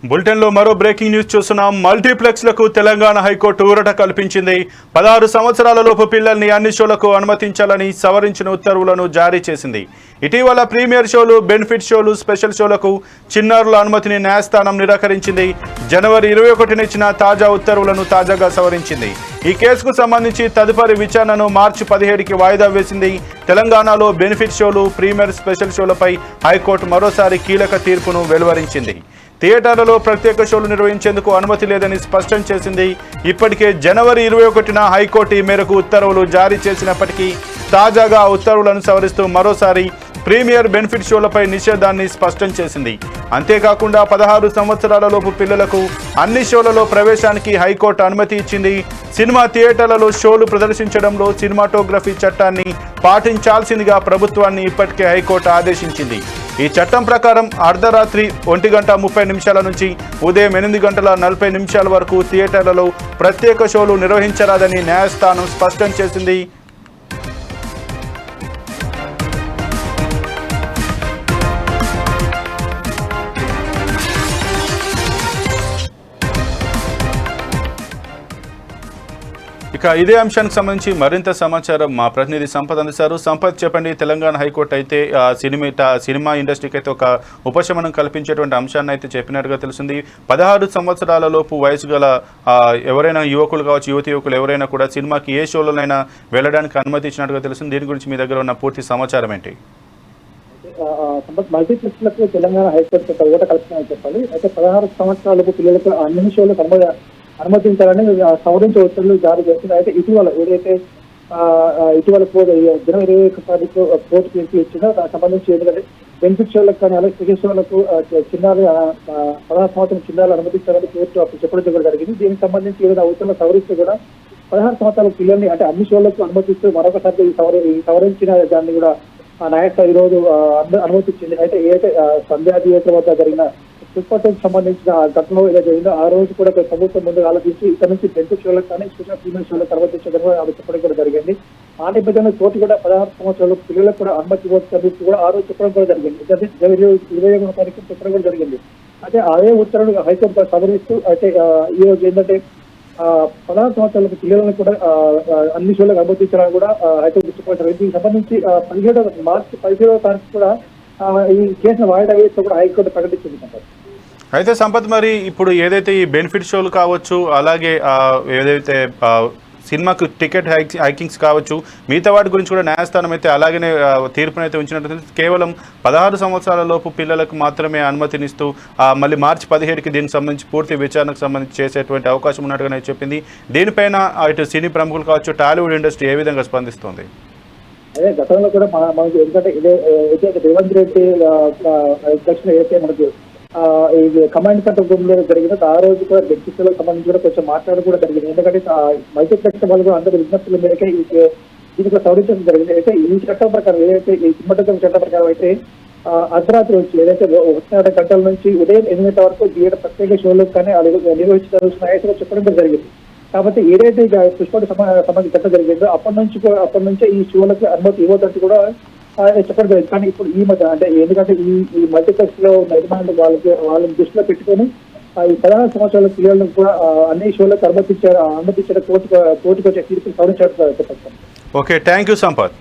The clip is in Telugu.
బులెటిన్లో మరో బ్రేకింగ్ న్యూస్ చూస్తున్నాం. మల్టీప్లెక్స్లకు తెలంగాణ హైకోర్టు ఊరట కల్పించింది. 16 సంవత్సరాలలోపు పిల్లల్ని అన్ని షోలకు అనుమతించాలని సవరించిన ఉత్తర్వులను జారీ చేసింది. ఇటీవల ప్రీమియర్ షోలు, బెనిఫిట్ షోలు, స్పెషల్ షోలకు చిన్నారుల అనుమతిని న్యాయస్థానం నిరాకరించింది. జనవరి 21న ఇచ్చిన తాజా ఉత్తర్వులను తాజాగా సవరించింది. ఈ కేసుకు సంబంధించి తదుపరి విచారణను మార్చి 17కి వాయిదా వేసింది. తెలంగాణలో బెనిఫిట్ షోలు, ప్రీమియర్, స్పెషల్ షోలపై హైకోర్టు మరోసారి కీలక తీర్పును వెలువరించింది. థియేటర్లలో ప్రత్యేక షోలు నిర్వహించేందుకు అనుమతి లేదని స్పష్టం చేసింది. ఇప్పటికే జనవరి 21న హైకోర్టు ఈ మేరకు ఉత్తర్వులు జారీ చేసినప్పటికీ తాజాగా ఉత్తర్వులను సవరిస్తూ మరోసారి ప్రీమియర్, బెనిఫిట్ షోలపై నిషేధాన్ని స్పష్టం చేసింది. అంతేకాకుండా 16 సంవత్సరాలలోపు పిల్లలకు అన్ని షోలలో ప్రవేశానికి హైకోర్టు అనుమతి ఇచ్చింది. సినిమా థియేటర్లలో షోలు ప్రదర్శించడంలో సినిమాటోగ్రఫీ చట్టాన్ని పాటించాల్సిందిగా ప్రభుత్వాన్ని ఇప్పటికే హైకోర్టు ఆదేశించింది. ఈ చట్టం ప్రకారం అర్ధరాత్రి 1:30 నుంచి ఉదయం 8:40 వరకు థియేటర్లలో ప్రత్యేక షోలు నిర్వహించరాదని న్యాయస్థానం స్పష్టం చేసింది. ఇక ఇదే అంశానికి సంబంధించి మరింత సమాచారం మా ప్రతినిధి సంపత్ అందిస్తారు. సంపత్, చెప్పండి. తెలంగాణ హైకోర్టు అయితే సినిమా ఇండస్ట్రీకి అయితే ఒక ఉపశమనం కల్పించేటువంటి అంశాన్ని అయితే చెప్పినట్టుగా తెలిసింది. 16 సంవత్సరాలలోపు వయసు గల ఎవరైనా యువకులు కావచ్చు, యువకులు ఎవరైనా కూడా సినిమాకి ఏ షోలోనైనా వెళ్ళడానికి అనుమతి ఇచ్చినట్టుగా తెలిసింది. దీని గురించి మీ దగ్గర ఉన్న పూర్తి సమాచారం ఏంటి? మల్టీప్లెక్స్లకు తెలంగాణ హైకోర్టు ఊరట కల్పించాలని చెప్పాలి. అయితే 16 సంవత్సరాలకు పిల్లలకు అన్ని షోలకు అనుమతించాలని సవరించే ఉత్తర్వులు జారీ చేస్తుంది. అయితే ఇటీవల జనవరి 21 తారీఖు కోర్టు తీర్పు ఇచ్చిందో దానికి సంబంధించి ఎందుకంటే బెనిఫిట్ షోలకు కానీ అలాగే స్పెషల్ షోలకు చిన్నారు 16 సంవత్సరం చిన్నారులు అనుమతించాలని కోర్టు అప్పుడు చెప్పడం కూడా జరిగింది. దీనికి సంబంధించి ఏదైనా ఉత్తర్వులు సవరిస్తూ కూడా 16 సంవత్సరాల పిల్లల్ని అంటే అన్ని షోలకు అనుమతిస్తూ మరొకసారి సవరించిన దాన్ని కూడా న్యాయస్థానం ఈ రోజు అనుమతించింది. అయితే ఏదైతే సంధ్యా థియేటర్ వద్ద జరిగిన పుష్పకు సంబంధించిన ఘటనలో ఏదో జరిగిందో ఆ రోజు కూడా ప్రభుత్వం ముందుగా ఆలోచించి ఇక్కడ నుంచి బెనిఫిట్ షోలకు కానీ స్పెషల్ ఫీమేల్ షోలకు అనుమతించడం అది చెప్పడం కూడా జరిగింది. ఆ నేపథ్యంలో కోర్టు కూడా 16 సంవత్సరాలు పిల్లలకు కూడా అనుమతి ఇవ్వచ్చు కూడా ఆ రోజు చెప్పడం కూడా జరిగింది. జనవరి 21వ తారీఖు చెప్పడం కూడా జరిగింది. అయితే అదే ఉత్తర్వులు హైకోర్టు సవరిస్తూ అయితే ఈ రోజు ఏంటంటే 16 సంవత్సరాలకు పిల్లలను కూడా అన్ని షోలకు అనుమతించాలని కూడా హైకోర్టు చెప్పడం జరిగింది. దీనికి సంబంధించి మార్చి 17వ తారీఖు కూడా ఈ కేసును వాయిదా వేస్తూ కూడా హైకోర్టు ప్రకటించింది. అయితే సంపత్, మరి ఇప్పుడు ఏదైతే ఈ బెనిఫిట్ షోలు కావచ్చు, అలాగే ఏదైతే సినిమాకు టికెట్ హైకింగ్స్ కావచ్చు, మిగతా వాటి గురించి కూడా న్యాయస్థానం అయితే అలాగనే తీర్పునైతే ఉంచినట్టు కేవలం 16 సంవత్సరాల లోపు పిల్లలకు మాత్రమే అనుమతినిస్తూ మళ్ళీ మార్చి 17కి దీనికి సంబంధించి పూర్తి విచారణకు సంబంధించి చేసేటువంటి అవకాశం ఉన్నట్టుగానే చెప్పింది. దీనిపైన ఇటు సినీ ప్రముఖులు కావచ్చు, టాలీవుడ్ ఇండస్ట్రీ ఏ విధంగా స్పందిస్తుంది? అదే గతంలో కూడా మనకు ఎందుకంటే ఏదైతే రేవంత్ రెడ్డి అధ్యక్షులు ఏదైతే మనకు ఇది కమాండ్ కంట్రోల్ రూమ్ లో జరిగిందో ఆ రోజు కూడా బెనిఫిట్లకు సంబంధించి కూడా కొంచెం మాట్లాడడం కూడా జరిగింది. ఎందుకంటే మల్టీప్లెక్స్ వాళ్ళు కూడా అందరూ విజ్ఞప్తుల మేరకే దీనికి సవరించడం జరిగింది. అయితే ఈ చట్టం ప్రకారం ఏదైతే ఈ సినిమాటోగ్రఫీ చట్టం ప్రకారం అయితే అర్ధరాత్రి నుంచి ఏదైతే 1:30 గంటల నుంచి ఉదయం 8 వరకు థియేటర్ ప్రత్యేక షోలు కానీ నిర్వహించాల్సిన చెప్పడం కూడా జరిగింది. కాబట్టి ఏదైతే పుష్పకు సంబంధించి చట్టం జరిగిందో అప్పటి నుంచే ఈ షోలకు అనుమతి ఇవ్వదంటూ కూడా చెప్పడం జరిగింది. కానీ ఇప్పుడు ఈ మధ్య అంటే ఎందుకంటే ఈ మల్టీప్లెక్స్ లో యజమానులు వాళ్ళని దృష్టిలో పెట్టుకొని ఈ 16 సంవత్సరాల పిల్లలను కూడా అన్ని షోలకు అనుమతించడం కోర్టుకు వచ్చే తీర్పులు సవరించారు చెప్పండి. Okay, thank you Sampath.